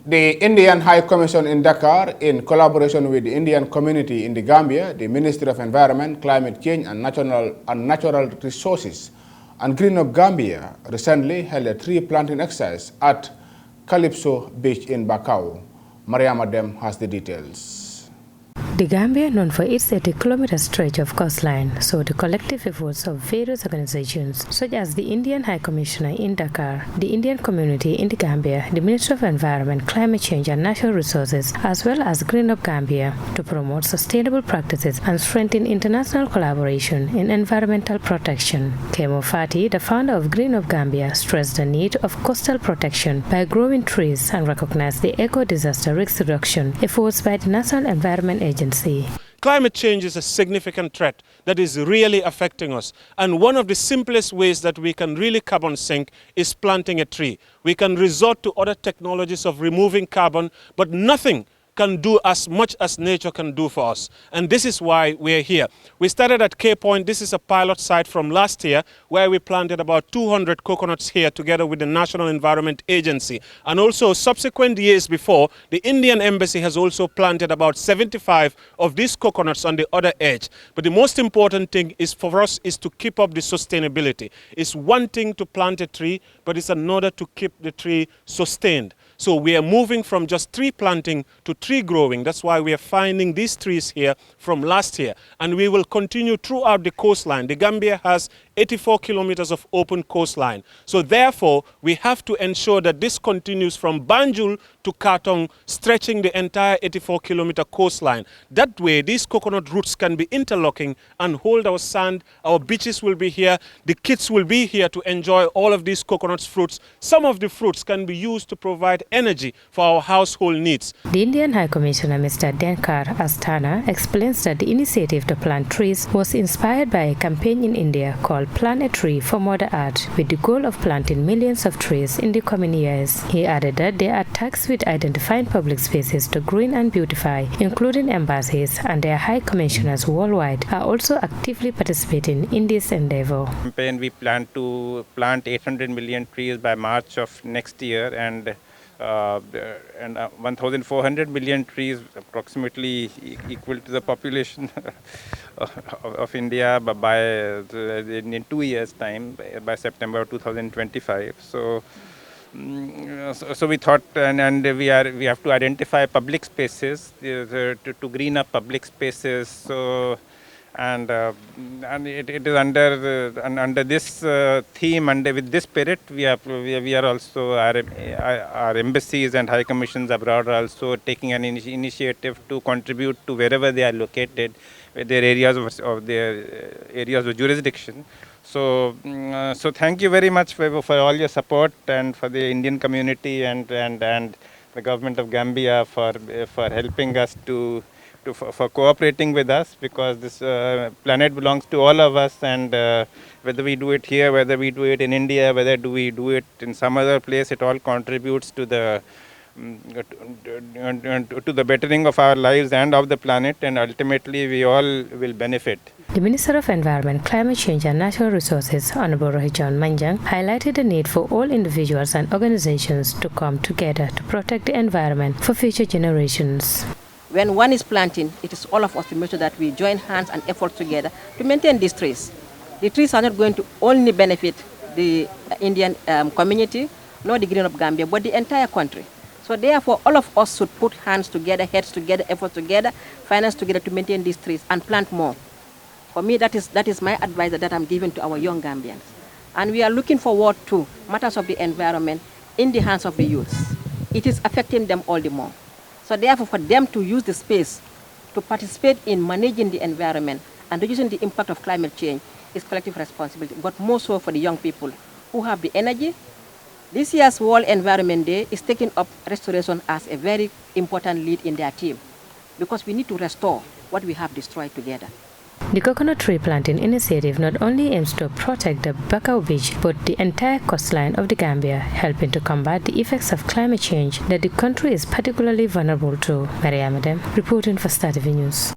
The Indian High Commission in Dakar, in collaboration with the Indian community in the Gambia, the Ministry of Environment, Climate Change and Natural Resources, and Green Up Gambia, recently held a tree planting exercise at Calypso Beach in Bakau. Mariama Dem has the details. The Gambia, known for its 80-kilometer stretch of coastline, saw the collective efforts of various organizations such as the Indian High Commissioner in Dakar, the Indian community in the Gambia, the Ministry of Environment, Climate Change and Natural Resources, as well as Green Up Gambia, to promote sustainable practices and strengthen international collaboration in environmental protection. Kemo Fati, the founder of Green Up Gambia, stressed the need of coastal protection by growing trees and recognized the eco-disaster risk reduction efforts by the National Environment Agency. Climate change is a significant threat that is really affecting us. And one of the simplest ways that we can really carbon sink is planting a tree. We can resort to other technologies of removing carbon, but nothing can do as much as nature can do for us. And this is why we're here. We started at K Point. This is a pilot site from last year where we planted about 200 coconuts here together with the National Environment Agency. And also subsequent years before, the Indian Embassy has also planted about 75 of these coconuts on the other edge. But the most important thing is for us is to keep up the sustainability. It's one thing to plant a tree, but it's another to keep the tree sustained. So we are moving from just tree planting to tree growing. That's why we are finding these trees here from last year. And we will continue throughout the coastline. The Gambia has 84 kilometers of open coastline. So therefore, we have to ensure that this continues from Banjul to Katong, stretching the entire 84-kilometer coastline. That way, these coconut roots can be interlocking and hold our sand. Our beaches will be here. The kids will be here to enjoy all of these coconut fruits. Some of the fruits can be used to provide energy for our household needs. The Indian High Commissioner, Mr. Dakar Astana, explains that the initiative to plant trees was inspired by a campaign in India called Plant a Tree for Mother Earth, with the goal of planting millions of trees in the coming years. He added that they are tasked with identifying public spaces to green and beautify, including embassies, and their high commissioners worldwide are also actively participating in this endeavor. We plan to plant 800 million trees by March of next year, and 1,400 million trees, approximately equal to the population of India, in 2 years' time, by September 2025. So we thought, and we have to identify public spaces to green up public spaces. So. And it is under this theme, and with this spirit, we are also our embassies and high commissions abroad are also taking an initiative to contribute to wherever they are located, with their areas of jurisdiction. So thank you very much for all your support, and for the Indian community and the government of Gambia for helping us for cooperating with us, because this planet belongs to all of us, and whether we do it here, whether we do it in India, whether we do it in some other place, it all contributes to the bettering of our lives and of the planet, and ultimately we all will benefit. The Minister of Environment, Climate Change and Natural Resources, Honorable John Manjang, highlighted the need for all individuals and organizations to come together to protect the environment for future generations. When one is planting, it is all of us to make sure that we join hands and efforts together to maintain these trees. The trees are not going to only benefit the Indian community, nor the Green Up Gambia, but the entire country. So therefore, all of us should put hands together, heads together, efforts together, finance together to maintain these trees and plant more. For me, that is my advice that I'm giving to our young Gambians. And we are looking forward to matters of the environment in the hands of the youths. It is affecting them all the more. So therefore, for them to use the space to participate in managing the environment and reducing the impact of climate change is collective responsibility, but more so for the young people who have the energy. This year's World Environment Day is taking up restoration as a very important lead in their team, because we need to restore what we have destroyed together. The coconut tree planting initiative not only aims to protect the Bakau Beach, but the entire coastline of the Gambia, helping to combat the effects of climate change that the country is particularly vulnerable to. Mariama Dem, reporting for Star TV News.